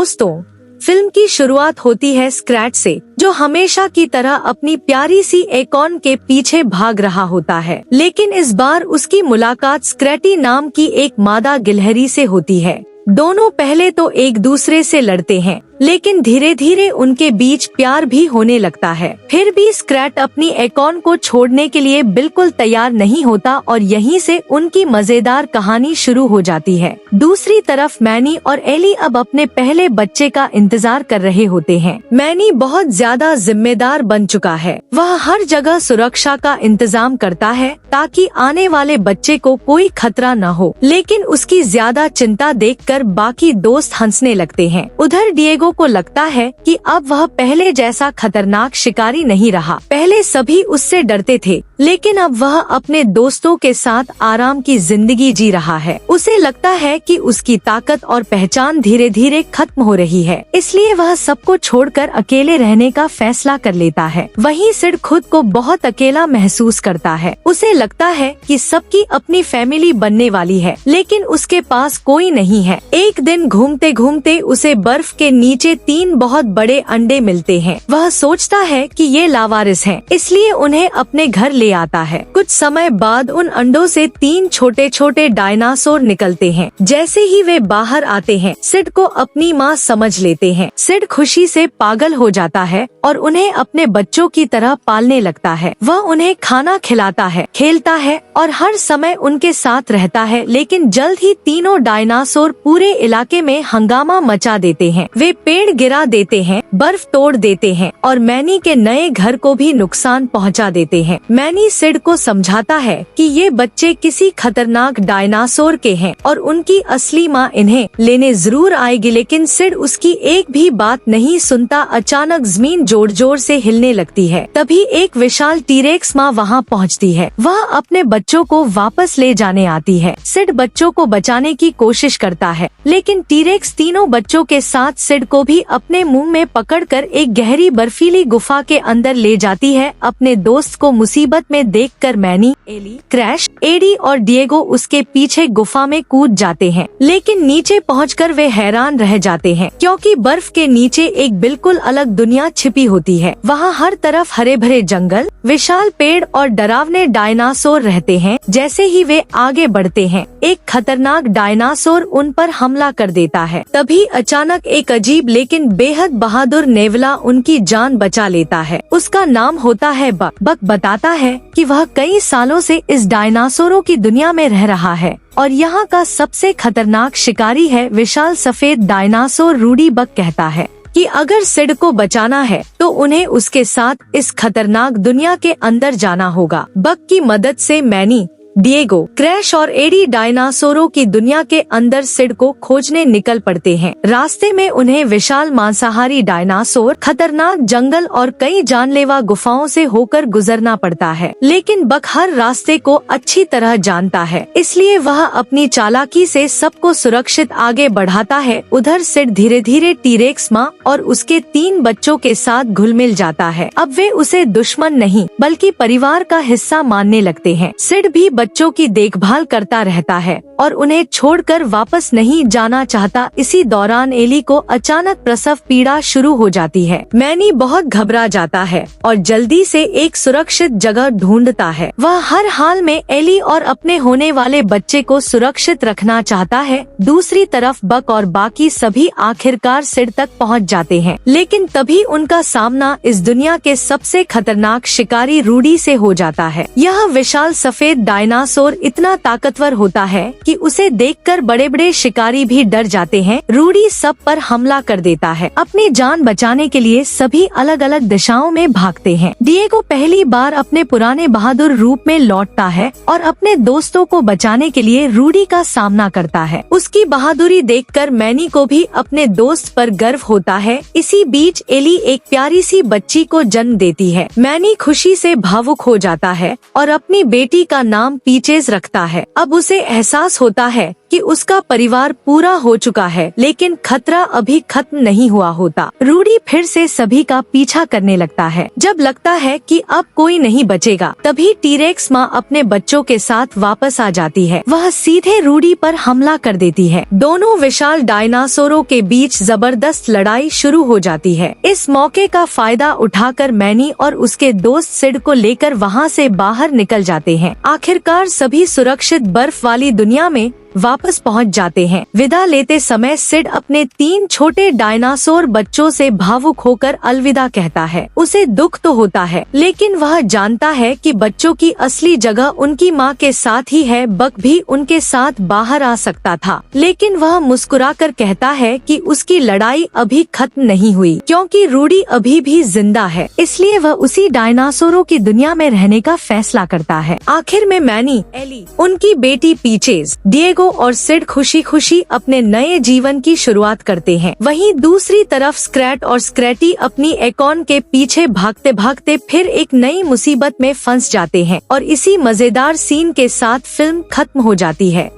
दोस्तों, फिल्म की शुरुआत होती है स्क्रैच से, जो हमेशा की तरह अपनी प्यारी सी एकॉन के पीछे भाग रहा होता है। लेकिन इस बार उसकी मुलाकात स्क्रैटी नाम की एक मादा गिलहरी से होती है। दोनों पहले तो एक दूसरे से लड़ते हैं, लेकिन धीरे धीरे उनके बीच प्यार भी होने लगता है। फिर भी स्क्रैट अपनी एकॉन को छोड़ने के लिए बिल्कुल तैयार नहीं होता और यहीं से उनकी मजेदार कहानी शुरू हो जाती है। दूसरी तरफ मैनी और एली अब अपने पहले बच्चे का इंतजार कर रहे होते हैं। मैनी बहुत ज्यादा जिम्मेदार बन चुका है। वह हर जगह सुरक्षा का इंतजाम करता है ताकि आने वाले बच्चे को कोई खतरा न हो। लेकिन उसकी ज्यादा चिंता देखकर बाकी दोस्त हंसने लगते हैं। उधर डिएगो को लगता है कि अब वह पहले जैसा खतरनाक शिकारी नहीं रहा। पहले सभी उससे डरते थे, लेकिन अब वह अपने दोस्तों के साथ आराम की जिंदगी जी रहा है। उसे लगता है कि उसकी ताकत और पहचान धीरे धीरे खत्म हो रही है, इसलिए वह सबको छोड़कर अकेले रहने का फैसला कर लेता है। वहीं सिड खुद को बहुत अकेला महसूस करता है। उसे लगता है कि सबकी अपनी फैमिली बनने वाली है, लेकिन उसके पास कोई नहीं है। एक दिन घूमते घूमते उसे बर्फ के नीचे 3 बहुत बड़े अंडे मिलते हैं। वह सोचता है कि ये लावारिस हैं, इसलिए उन्हें अपने घर ले आता है। कुछ समय बाद उन अंडों से 3 छोटे छोटे डायनासोर निकलते हैं। जैसे ही वे बाहर आते हैं, सिड को अपनी माँ समझ लेते हैं। सिड खुशी से पागल हो जाता है और उन्हें अपने बच्चों की तरह पालने लगता है। वह उन्हें खाना खिलाता है, खेलता है और हर समय उनके साथ रहता है। लेकिन जल्द ही तीनों डायनासोर पूरे इलाके में हंगामा मचा देते हैं। वे पेड़ गिरा देते हैं, बर्फ तोड़ देते हैं और मैनी के नए घर को भी नुकसान पहुंचा देते हैं। मैनी सिड को समझाता है कि ये बच्चे किसी खतरनाक डायनासोर के हैं और उनकी असली माँ इन्हें लेने जरूर आएगी, लेकिन सिड उसकी एक भी बात नहीं सुनता। अचानक जमीन जोर जोर से हिलने लगती है। तभी एक विशाल टीरेक्स माँ वहाँ पहुँचती है। वह अपने बच्चों को वापस ले जाने आती है। सिड बच्चों को बचाने की कोशिश करता है, लेकिन टीरेक्स तीनों बच्चों के साथ सिड को भी अपने मुंह में पकड़कर एक गहरी बर्फीली गुफा के अंदर ले जाती है। अपने दोस्त को मुसीबत में देखकर मैनी, एली, क्रैश, एडी और डिएगो उसके पीछे गुफा में कूद जाते हैं। लेकिन नीचे पहुंचकर वे हैरान रह जाते हैं, क्योंकि बर्फ के नीचे एक बिल्कुल अलग दुनिया छिपी होती है। वहाँ हर तरफ हरे भरे जंगल, विशाल पेड़ और डरावने डायनासोर रहते हैं। जैसे ही वे आगे बढ़ते हैं, एक खतरनाक डायनासोर उन पर हमला कर देता है। तभी अचानक एक अजीब लेकिन बेहद बहादुर नेवला उनकी जान बचा लेता है। उसका नाम होता है बक। बक बताता है कि वह कई सालों से इस डायनासोरों की दुनिया में रह रहा है और यहाँ का सबसे खतरनाक शिकारी है विशाल सफेद डायनासोर रूडी। बक कहता है कि अगर सिड को बचाना है तो उन्हें उसके साथ इस खतरनाक दुनिया के अंदर जाना होगा। बक की मदद से मैनी, डिएगो, क्रैश और एडी डायनासोरों की दुनिया के अंदर सिड को खोजने निकल पड़ते हैं। रास्ते में उन्हें विशाल मांसाहारी डायनासोर, खतरनाक जंगल और कई जानलेवा गुफाओं से होकर गुजरना पड़ता है। लेकिन बक हर रास्ते को अच्छी तरह जानता है, इसलिए वह अपनी चालाकी से सबको सुरक्षित आगे बढ़ाता है। उधर सिड धीरे धीरे टीरेक्स माँ और उसके 3 बच्चों के साथ घुल मिल जाता है। अब वे उसे दुश्मन नहीं बल्कि परिवार का हिस्सा मानने लगते हैं। सिड भी बच्चों की देखभाल करता रहता है और उन्हें छोड़कर वापस नहीं जाना चाहता। इसी दौरान एली को अचानक प्रसव पीड़ा शुरू हो जाती है। मैनी बहुत घबरा जाता है और जल्दी से एक सुरक्षित जगह ढूंढता है। वह हर हाल में एली और अपने होने वाले बच्चे को सुरक्षित रखना चाहता है। दूसरी तरफ बक और बाकी सभी आखिरकार सिड तक पहुंच जाते हैं, लेकिन तभी उनका सामना इस दुनिया के सबसे खतरनाक शिकारी रूडी से हो जाता है। यह विशाल सफेद डायनासोर इतना ताकतवर होता है कि उसे देखकर बड़े बड़े शिकारी भी डर जाते हैं। रूडी सब पर हमला कर देता है। अपनी जान बचाने के लिए सभी अलग अलग दिशाओं में भागते हैं। डिएगो पहली बार अपने पुराने बहादुर रूप में लौटता है और अपने दोस्तों को बचाने के लिए रूडी का सामना करता है। उसकी बहादुरी देखकर मैनी को भी अपने दोस्त पर गर्व होता है। इसी बीच एली एक प्यारी सी बच्ची को जन्म देती है। मैनी खुशी से भावुक हो जाता है और अपनी बेटी का नाम पीचेस रखता है। अब उसे एहसास होता है कि उसका परिवार पूरा हो चुका है, लेकिन खतरा अभी खत्म नहीं हुआ होता। रूडी फिर से सभी का पीछा करने लगता है। जब लगता है कि अब कोई नहीं बचेगा, तभी टीरेक्स माँ अपने बच्चों के साथ वापस आ जाती है। वह सीधे रूडी पर हमला कर देती है। दोनों विशाल डायनासोरों के बीच जबरदस्त लड़ाई शुरू हो जाती है। इस मौके का फायदा उठाकर मैनी और उसके दोस्त सिड को लेकर वहाँ से बाहर निकल जाते हैं। आखिरकार सभी सुरक्षित बर्फ वाली दुनिया में वापस पहुंच जाते हैं। विदा लेते समय सिड अपने 3 छोटे डायनासोर बच्चों से भावुक होकर अलविदा कहता है। उसे दुख तो होता है, लेकिन वह जानता है कि बच्चों की असली जगह उनकी माँ के साथ ही है। बक भी उनके साथ बाहर आ सकता था, लेकिन वह मुस्कुराकर कहता है कि उसकी लड़ाई अभी खत्म नहीं हुई, क्योंकि रूडी अभी भी जिंदा है। इसलिए वह उसी डायनासोरों की दुनिया में रहने का फैसला करता है। आखिर में मैनी, एली, उनकी बेटी पीचेस, डिएगो और सिड खुशी खुशी अपने नए जीवन की शुरुआत करते हैं। वहीं दूसरी तरफ स्क्रैट और स्क्रैटी अपनी एकॉन के पीछे भागते भागते फिर एक नई मुसीबत में फंस जाते हैं और इसी मजेदार सीन के साथ फिल्म खत्म हो जाती है।